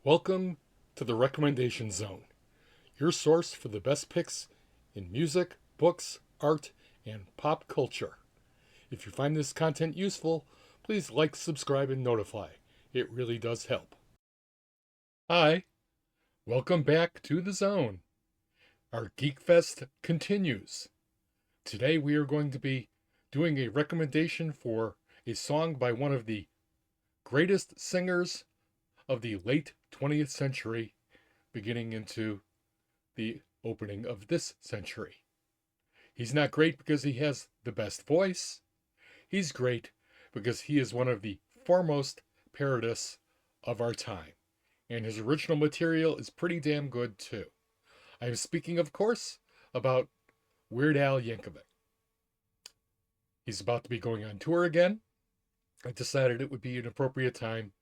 Welcome to the Recommendation Zone, your source for the best picks in music, books, art, and pop culture. If you find this content useful, please like, subscribe, and notify. It really does help. Hi, welcome back to the Zone. Our Geek Fest continues. Today we are going to be doing a recommendation for a song by one of the greatest singers of the late 20th century, beginning into the opening of this century. He's not great because he has the best voice. He's great because he is one of the foremost parodies of our time. And his original material is pretty damn good too. I am speaking, of course, about Weird Al Yankovic. He's about to be going on tour again. I decided it would be an appropriate time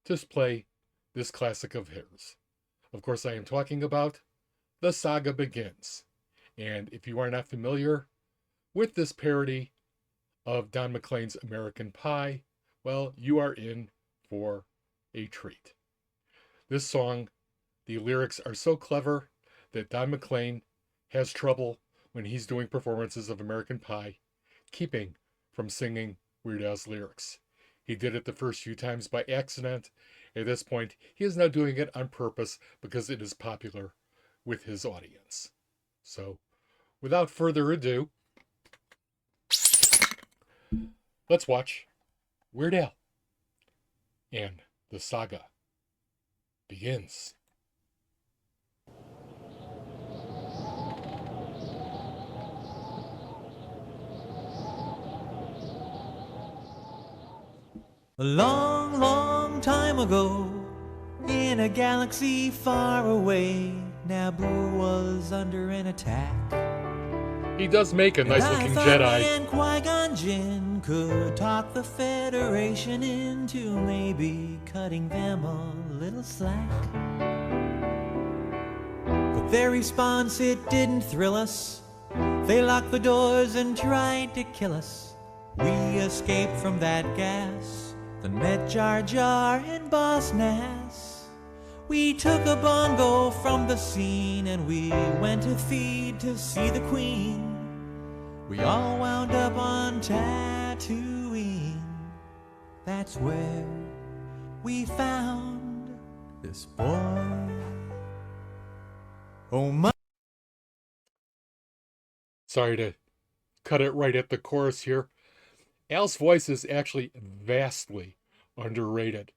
to play this classic of his. Of course, I am talking about The Saga Begins. And if you are not familiar with this parody of Don McLean's American Pie, well, you are in for a treat. This song, the lyrics are so clever that Don McLean has trouble when he's doing performances of American Pie keeping from singing Weird Al's lyrics. He did it the first few times by accident. At this point, he is now doing it on purpose because it is popular with his audience. So, without further ado, let's watch Weird Al and The Saga Begins. A long, long time ago, in a galaxy far away, Naboo was under an attack. He does make a nice looking Jedi. And Qui-Gon Jinn could talk the Federation into maybe cutting them a little slack. But their response, it didn't thrill us. They locked the doors and tried to kill us. We escaped from that gas, then met Jar Jar and Boss Nass. We took a bongo from the scene and we went to feed to see the Queen. We all wound up on Tatooine. That's where we found this boy. Oh my. Sorry to cut it right at the chorus here. Al's voice is actually vastly underrated.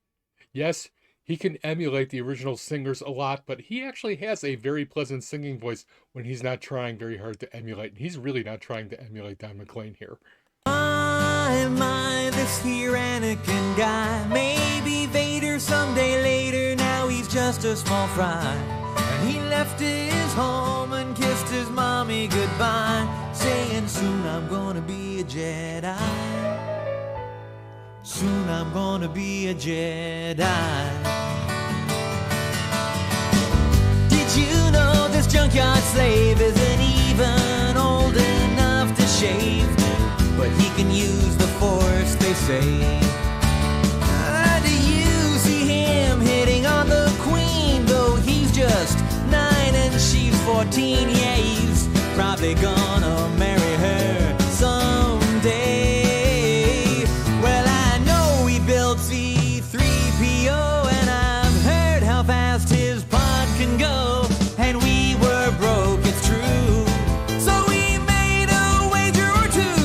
Yes, he can emulate the original singers a lot, but he actually has a very pleasant singing voice when he's not trying very hard to emulate. And he's really not trying to emulate Don McLean here. My, this here Anakin guy. Maybe Vader someday later, now he's just a small fry. And he left his home and kissed his mommy goodbye, saying soon I'm gonna be a Jedi. Soon I'm gonna be a Jedi. Did you know this junkyard slave isn't even old enough to shave? But he can use the Force, they say. Do you see him hitting on the Queen? Though he's just 9 and she's 14. Yeah, he's probably gonna marry her someday. Well, I know he built C-3PO, and I've heard how fast his pod can go. And we were broke, it's true, so we made a wager or two.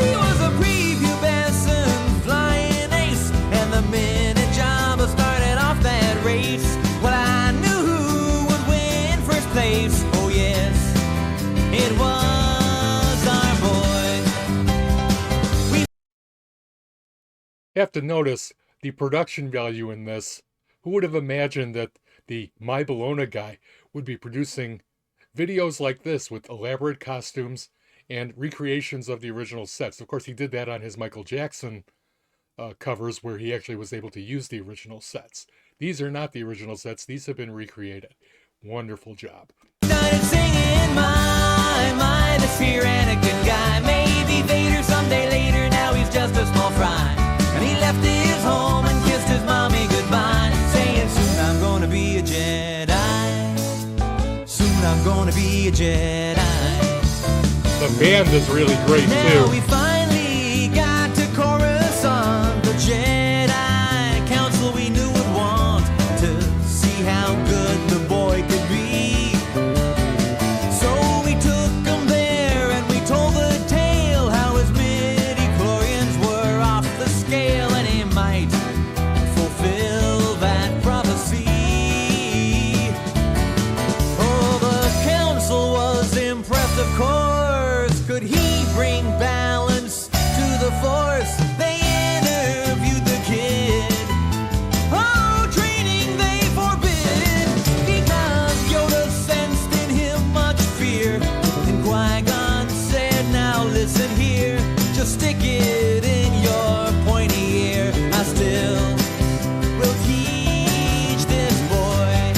He was a prepubescent flying ace, and the minute Jabba started off that race, well, I knew who would win first place. Oh yes, it was our boy. We Have to notice the production value in this. Who would have imagined that the My Bologna guy would be producing videos like this with elaborate costumes and recreations of the original sets? Of course, he did that on his Michael Jackson covers where he actually was able to use the original sets. These are not the original sets. These have been recreated. Wonderful job. started singing, my, this here Anakin guy. Maybe Vader someday later, now he's just a small fry. And he left his home and kissed his mommy goodbye, saying be a Jedi. The band is really great Now too. we finally got to Coruscant, the Jedi Council we knew would want to see how good the boy could be. So we took him there and we told the tale how his midi-chlorians were off the scale and he might fulfill that prophecy. Oh, the council was impressed, of course. Could he bring balance to the Force? They interviewed the kid. Oh, training they forbid, because Yoda sensed in him much fear. And Qui-Gon said, now listen here, just stick it in your pointy ear. I still will teach this boy.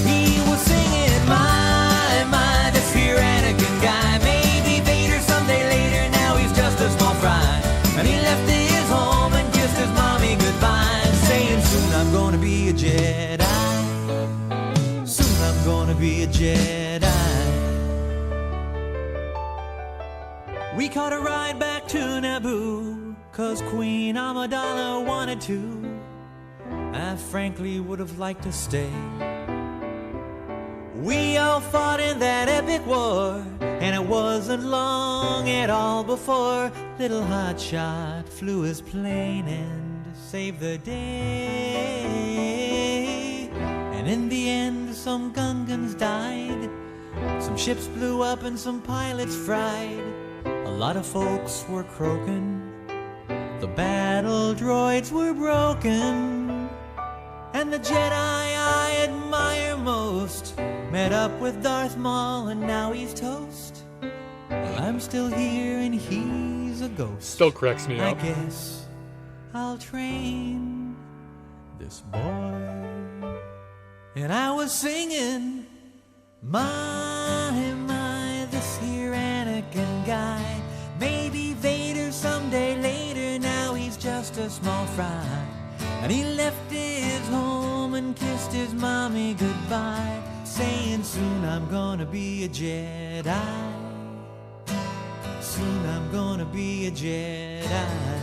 He was singing, my, this here Anakin guy. Maybe Vader someday later, now he's just a small fry. And he left his home and kissed his mommy goodbye, saying, soon I'm gonna be a Jedi. Soon I'm gonna be a Jedi. We caught a ride back to Naboo, 'cause Queen Amidala wanted to. I frankly would have liked to stay. We all fought in that epic war, and it wasn't long at all before little hotshot flew his plane and saved the day. And in the end, some Gungans died, some ships blew up and some pilots fried. A lot of folks were croaking, the battle droids were broken, and the Jedi I admire most met up with Darth Maul and now he's toast. Well, I'm still here and he's a ghost. Still cracks me I up. guess I'll train this boy. And I was singing, my, this here Anakin guy. Maybe Vader someday later, now he's just a small fry. And he left his home and kissed his mommy goodbye, saying, soon I'm gonna be a Jedi. Soon I'm gonna be a Jedi.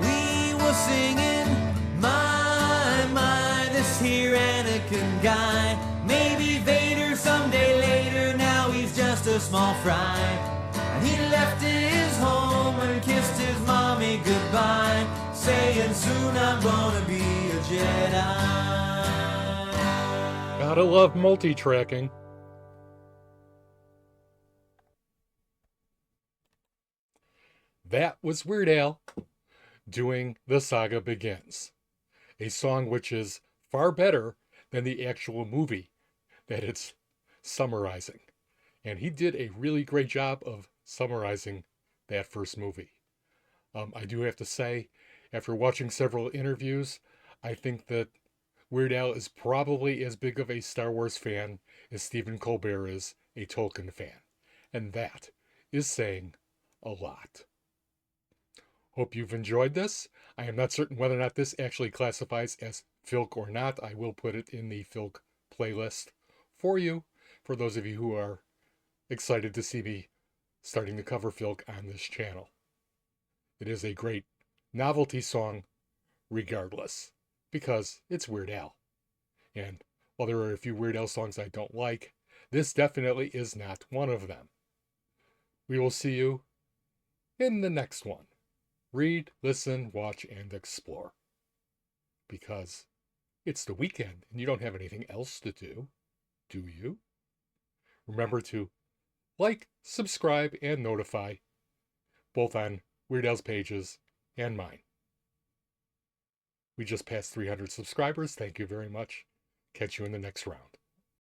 We were singing, my, this here Anakin guy. Maybe Vader someday later, now he's just a small fry. And he left his home and kissed his mommy goodbye, saying, soon I'm gonna be a Jedi. Gotta love multi-tracking. That was Weird Al doing The Saga Begins, a song which is far better than the actual movie that it's summarizing. And he did a really great job of summarizing that first movie. I do have to say, after watching several interviews, I think that Weird Al is probably as big of a Star Wars fan as Stephen Colbert is a Tolkien fan. And that is saying a lot. Hope you've enjoyed this. I am not certain whether or not this actually classifies as filk or not. I will put it in the filk playlist for you, for those of you who are excited to see me starting to cover filk on this channel. It is a great novelty song regardless, because it's Weird Al. And while there are a few Weird Al songs I don't like, this definitely is not one of them. We will see you in the next one. Read, listen, watch, and explore. Because it's the weekend and you don't have anything else to do you? Remember to like, subscribe, and notify, both on Weird Al's pages and mine. We just passed 300 subscribers. Thank you very much. Catch you in the next round.